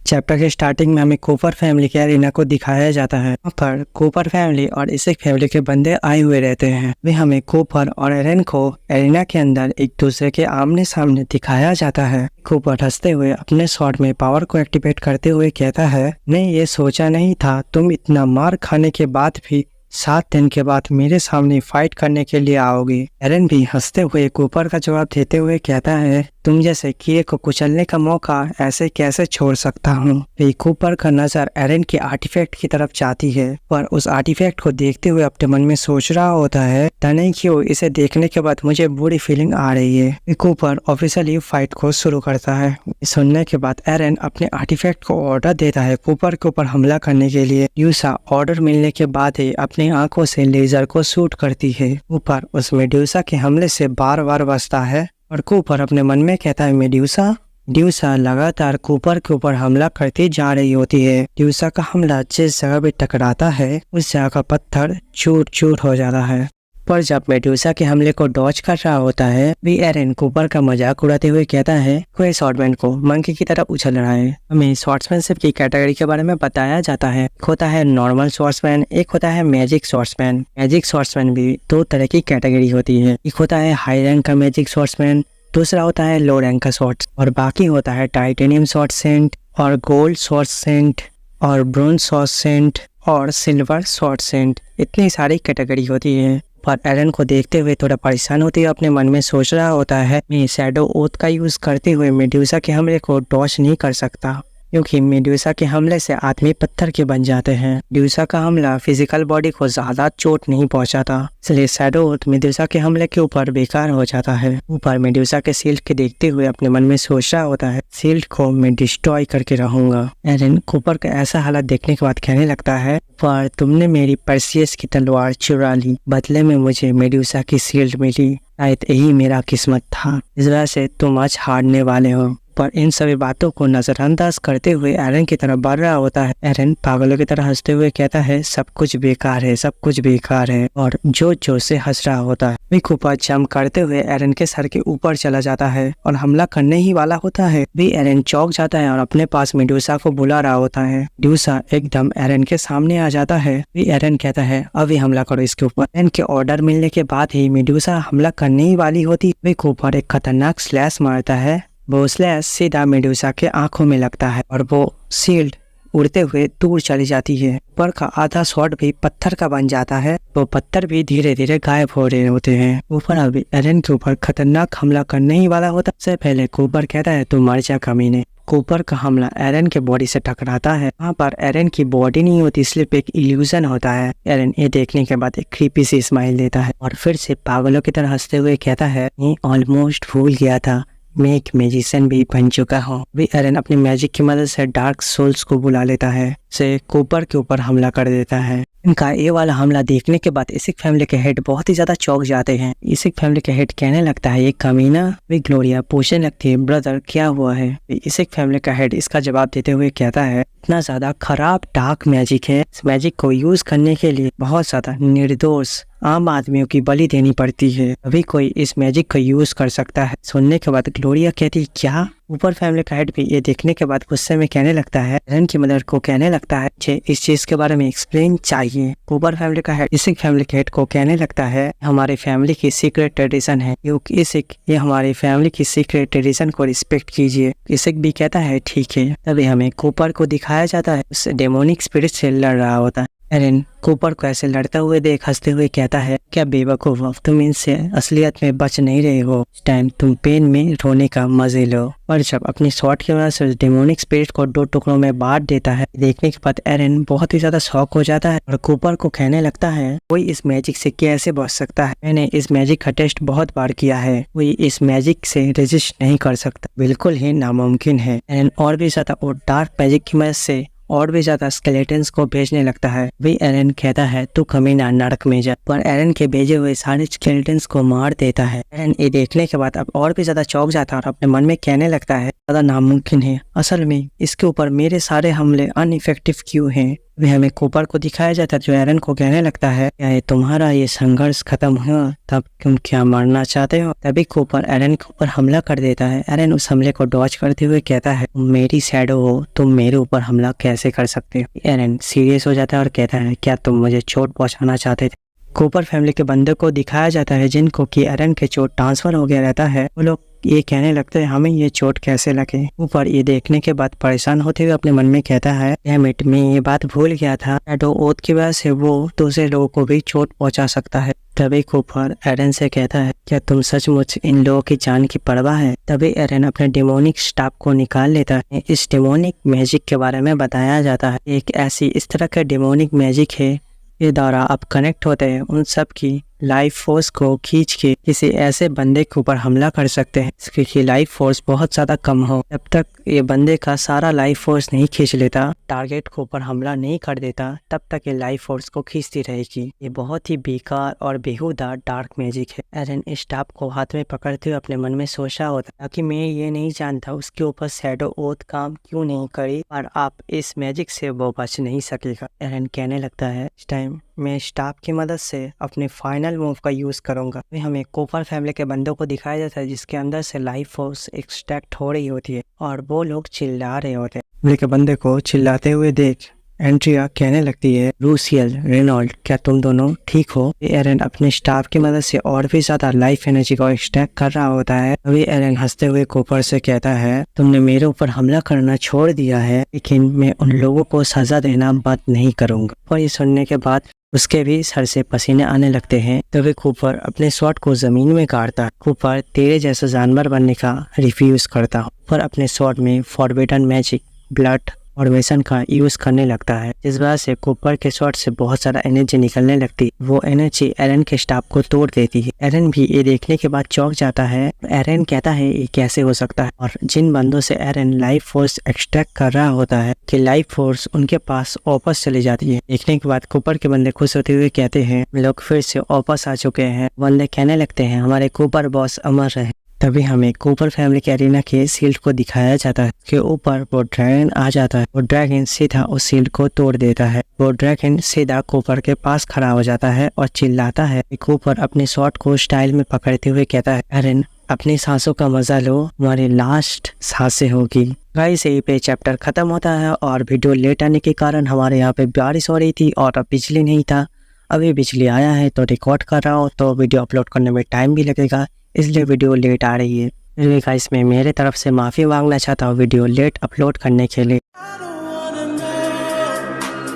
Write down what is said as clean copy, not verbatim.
Chapter के starting में हमें कूपर फैमिली के एरिना को दिखाया जाता है। वहाँ पर कूपर फैमिली और इसिक फैमिली के बंदे आए हुए रहते हैं। वे हमें कूपर और एरन को एरिना के अंदर एक दूसरे के आमने सामने दिखाया जाता है। कूपर हंसते हुए अपने शॉट में पावर को एक्टिवेट करते हुए कहता है, मैं ये सोचा नहीं था तुम इतना मार खाने के बाद भी 7 दिन के बाद मेरे सामने फाइट करने के लिए आओगे। एरन भी हंसते हुए कूपर का जवाब देते हुए कहता है, तुम जैसे कीड़े को कुचलने का मौका ऐसे कैसे छोड़ सकता हूँ। फिर कूपर का नजर एरन के आर्टिफैक्ट की तरफ जाती है, पर उस आर्टिफैक्ट को देखते हुए अपने मन में सोच रहा होता है, नहीं क्यों इसे देखने के बाद मुझे बुरी फीलिंग आ रही है। कूपर ऑफिशियली फाइट को शुरू करता है। सुनने के बाद एरन अपने आर्टिफैक्ट को ऑर्डर देता है कूपर के ऊपर हमला करने के लिए। यूसा ऑर्डर मिलने के बाद ही अपनी आंखों से लेजर को शूट करती है। कूपर उस मेड्यूसा के हमले से बार बार बचता है और कूपर अपने मन में कहता है, मेड्यूसा लगातार कूपर के ऊपर हमला करती जा रही होती है। मेड्यूसा का हमला जिस जगह पे टकराता है उस जगह का पत्थर चूर चूर हो जाता है। पर जब मेड्यूसा के हमले को डॉज कर रहा होता है, भी एरन कूपर का मजाक उड़ाते हुए कहता है, कोई स्वॉर्ड्समैन को मंकी की तरफ उछल रहा है। हमें स्वॉर्ड्समैनशिप की कैटेगरी के बारे में बताया जाता है। एक होता है नॉर्मल स्वॉर्ड्समैन, एक होता है मैजिक स्वॉर्ड्समैन। मैजिक स्वॉर्ड्समैन भी 2 तरह की कैटेगरी होती है। एक होता है हाई रैंक का मैजिक स्वॉर्ड्समैन, दूसरा होता है लो रैंक का स्वॉर्ड्स, और बाकी होता है टाइटेनियम स्वॉर्ड सेंट और गोल्ड स्वॉर्ड सेंट और ब्रोंज स्वॉर्ड सेंट और सिल्वर स्वॉर्ड सेंट। इतनी सारी कैटेगरी होती है। पर एरन को देखते हुए थोड़ा परेशान होती है, अपने मन में सोच रहा होता है, मैं शैडो ओथ का यूज करते हुए मेड्यूसा के हमले को डॉज नहीं कर सकता, क्योंकि मेड्यूसा के हमले से आदमी पत्थर के बन जाते हैं। मेड्यूसा का हमला फिजिकल बॉडी को ज्यादा चोट नहीं पहुंचाता, इसलिए शैडो ओथ मेड्यूसा के हमले के ऊपर बेकार हो जाता है। ऊपर मेड्यूसा के शील्ड के देखते हुए अपने मन में सोच रहा होता है, शील्ड को मैं डिस्ट्रॉय करके रहूंगा। एरन कूपर का ऐसा हालत देखने के बाद कहने लगता है, पर तुमने मेरी परसियस की तलवार चुरा ली, बदले में मुझे मेड्यूसा की शील्ड मिली, शायद यही मेरा किस्मत था, इस वजह से तुम आज हारने वाले हो। पर इन सभी बातों को नजरअंदाज करते हुए एरन की तरफ बढ़ रहा होता है। एरन पागलों की तरह हंसते हुए कहता है, सब कुछ बेकार है, सब कुछ बेकार है, और जोर जोर से हंस रहा होता है। कूपर जंप करते हुए एरन के सर के ऊपर चला जाता है और हमला करने ही वाला होता है। भी एरन चौंक जाता है और अपने पास मेड्यूसा को बुला रहा होता है। मेड्यूसा एकदम एरन के सामने आ जाता है। भी एरन कहता है, अभी हमला करो इसके ऊपर। एरन के ऑर्डर मिलने के बाद ही मेड्यूसा हमला करने ही वाली होती। वे कूपर एक खतरनाक स्लैश मारता है। वो स्लैश सीधा मेड्यूसा के आंखों में लगता है और वो शील्ड उड़ते हुए दूर चली जाती है। ऊपर का आधा शॉट भी पत्थर का बन जाता है। वो पत्थर भी धीरे धीरे गायब हो रहे होते हैं। ऊपर अभी एरन के ऊपर खतरनाक हमला करने ही वाला होता। सबसे पहले कूपर कहता है, तू मर जा कमीने। कूपर का हमला एरन के बॉडी से टकराता है। वहाँ पर एरन की बॉडी नहीं होती, सिर्फ एक इल्यूजन होता है। एरन ये देखने के बाद एक क्रीपी सी स्माइल देता है और फिर से पागलों की तरह हंसते हुए कहता है, मैं ऑलमोस्ट भूल गया था, मैं एक मैजिशियन भी बन चुका हूँ। भी एरन अपनी मैजिक की मदद से डार्क सोल्स को बुला लेता है, से कूपर के ऊपर हमला कर देता है। इनका ये वाला हमला देखने के बाद इसिक फैमिली के हेड बहुत ही ज्यादा चौंक जाते हैं। इसिक फैमिली के हेड कहने लगता है, ये कमीना। भी ग्लोरिया पूछने लगती है, ब्रदर क्या हुआ है। इसिक फैमिली का हेड इसका जवाब देते हुए कहता है, इतना ज्यादा खराब डार्क मैजिक है, इस मैजिक को यूज करने के लिए बहुत ज्यादा निर्दोष आम आदमियों की बलि देनी पड़ती है, अभी कोई इस मैजिक को यूज कर सकता है। सुनने के बाद ग्लोरिया कहती, क्या। ऊपर फैमिली का हेड भी ये देखने के बाद गुस्से में कहने लगता है, एरन की मदर को कहने लगता है, मुझे इस चीज के बारे में एक्सप्लेन चाहिए। ऊपर फैमिली का हेड इसिक फैमिली के हेड को कहने लगता है, हमारे फैमिली की सीक्रेट ट्रेडिशन है, इसिक ये हमारी फैमिली की सीक्रेट ट्रेडिशन को रिस्पेक्ट कीजिए। इसिक भी कहता है, ठीक है। तभी हमें कूपर को दिखाया जाता है, उस डेमोनिक स्पिरिट से लड़ रहा होता है। एरन कूपर को ऐसे लड़ता हुए देख हंसते हुए कहता है, क्या बेवकूफ हो तुम, इनसे असलियत में बच नहीं रहे हो, इस टाइम तुम पेन में रोने का मजे लो। और जब अपनी शॉट की वजह से डेमोनिक स्पिरिट को 2 टुकड़ों में बांट देता है, देखने के बाद एरन बहुत ही ज्यादा शॉक हो जाता है और कूपर को कहने लगता है, कोई इस मैजिक से कैसे बच सकता है, मैंने इस मैजिक का टेस्ट बहुत बार किया है, कोई इस मैजिक से रेजिस्ट नहीं कर सकता, बिल्कुल ही नामुमकिन है। एरन और भी ज्यादा और डार्क मैजिक की मदद से और भी ज्यादा स्केलेटन्स को भेजने लगता है। भी एरन कहता है, तू कमीना नरक में जा, पर एरन के भेजे हुए सारे स्केलेटन्स को मार देता है। एरन ये देखने के बाद अब और भी ज्यादा चौंक जाता है और अपने मन में कहने लगता है, ज़्यादा नामुमकिन है। असल में इसके ऊपर मेरे सारे हमले अनइफेक्टिव क्यों हैं? वे हमें कूपर को दिखाया जाता है जो एरन को कहने लगता है, क्या ये तुम्हारा ये संघर्ष खत्म हुआ तब तुम क्या मरना चाहते हो? तभी कूपर एरन के ऊपर हमला कर देता है। एरन उस हमले को डॉज करते हुए कहता है, तुम मेरी शैडो हो, तुम मेरे ऊपर हमला कैसे कर सकते हो? एरन सीरियस हो जाता है और कहता है, क्या तुम मुझे चोट पहुंचाना चाहते थे? कूपर फैमिली के बंदे को दिखाया जाता है जिनको कि एरन के चोट ट्रांसफर हो गया रहता है। वो लोग ये कहने लगते हैं, हमें ये चोट कैसे लगे? ऊपर ये देखने के बाद परेशान होते हुए अपने मन में कहता है, डैमिट, मैं ये बात भूल गया था, शैडो ओथ की वजह से वो दूसरे लोगों को भी चोट पहुंचा सकता है। तभी कूपर एरन से कहता है, क्या तुम सचमुच इन लोगों की जान की परवाह है? तभी एरन अपने डेमोनिक स्टाफ को निकाल लेता है। इस डेमोनिक मैजिक के बारे में बताया जाता है, एक ऐसी इस तरह का डेमोनिक मैजिक है के द्वारा आप कनेक्ट होते हैं, उन सब की लाइफ फोर्स को खींच के किसी ऐसे बंदे के ऊपर हमला कर सकते हैं जिसकी लाइफ फोर्स बहुत ज्यादा कम हो। जब तक ये बंदे का सारा लाइफ फोर्स नहीं खींच लेता, टारगेट के ऊपर हमला नहीं कर देता, तब तक ये लाइफ फोर्स को खींचती रहेगी। ये बहुत ही बेकार और बेहुदा डार्क मैजिक है। एरन इस स्टाफ को हाथ में पकड़ते हुए अपने मन में सोचा होता कि मैं ये नहीं जानता उसके ऊपर शैडो ओथ काम क्यों नहीं करी और आप इस मैजिक से वो बच नहीं सकेगा। एरन कहने लगता है, इस टाइम मैं स्टाफ की मदद से अपने फाइनल मूव का यूज करूंगा। हमें कूपर फैमिली के बंदों को दिखाया जाता है जिसके अंदर से लाइफ फोर्स एक्सट्रैक्ट हो रही होती है और वो लोग चिल्ला रहे होते हैं। फैमिली के बंदे को चिल्लाते हुए देख एंड्रिया कहने लगती है, रूसियल, रेनॉल्ड, क्या तुम दोनों ठीक हो? एरन अपने स्टाफ की मदद से और भी ज्यादा लाइफ एनर्जी को एक्सट्रैक्ट कर रहा होता है। अभी एरन हंसते हुए कूपर से कहता है, तुमने मेरे ऊपर हमला करना छोड़ दिया है, लेकिन मैं उन लोगों को सजा देना बंद नहीं करूंगा। और ये सुनने के बाद उसके भी सर से पसीने आने लगते हैं। तभी कूपर अपने स्वॉर्ड को जमीन में गाड़ता है। कूपर तेरे जैसा जानवर बनने का रिफ्यूज करता है और अपने स्वॉर्ड में फॉरबिडन मैजिक ब्लड फॉर्मेशन का यूज करने लगता है, जिस वजह से कूपर के स्वॉर्ड से बहुत सारा एनर्जी निकलने लगती है। वो एनर्जी एरन के स्टाफ को तोड़ देती है। एरन भी ये देखने के बाद चौंक जाता है। एरन कहता है, ये कैसे हो सकता है? और जिन बंदों से एरन लाइफ फोर्स एक्सट्रैक्ट कर रहा होता है कि लाइफ फोर्स उनके पास वापस चली जाती है। देखने के बाद कूपर के बंदे खुश होते हुए कहते हैं, लोग फिर से वापस आ चुके हैं। बंदे कहने लगते हैं, हमारे कूपर बॉस अमर रहे। तभी हमें कूपर फैमिली के एरिना के शील्ड को दिखाया जाता है कि ऊपर वो ड्रैगन आ जाता है। वो ड्रैगन सीधा उस शील्ड को तोड़ देता है। वो ड्रैगन सीधा कूपर के पास खड़ा हो जाता है और चिल्लाता है। कूपर अपने शॉट को स्टाइल में पकड़ते हुए कहता है, एरन, अपनी सांसों का मजा लो, हमारी लास्ट सांसें होगी। गाइस, यहीं पे चैप्टर खत्म होता है और वीडियो लेट आने के कारण हमारे यहाँ पे बारिश हो रही थी और अब बिजली नहीं था। अभी बिजली आया है तो रिकॉर्ड कर रहा हूँ, तो वीडियो अपलोड करने में टाइम भी लगेगा, इसलिए वीडियो लेट आ रही है। फिर भी गाइस, मैं मेरे तरफ से माफ़ी मांगना चाहता हूँ वीडियो लेट अपलोड करने के लिए।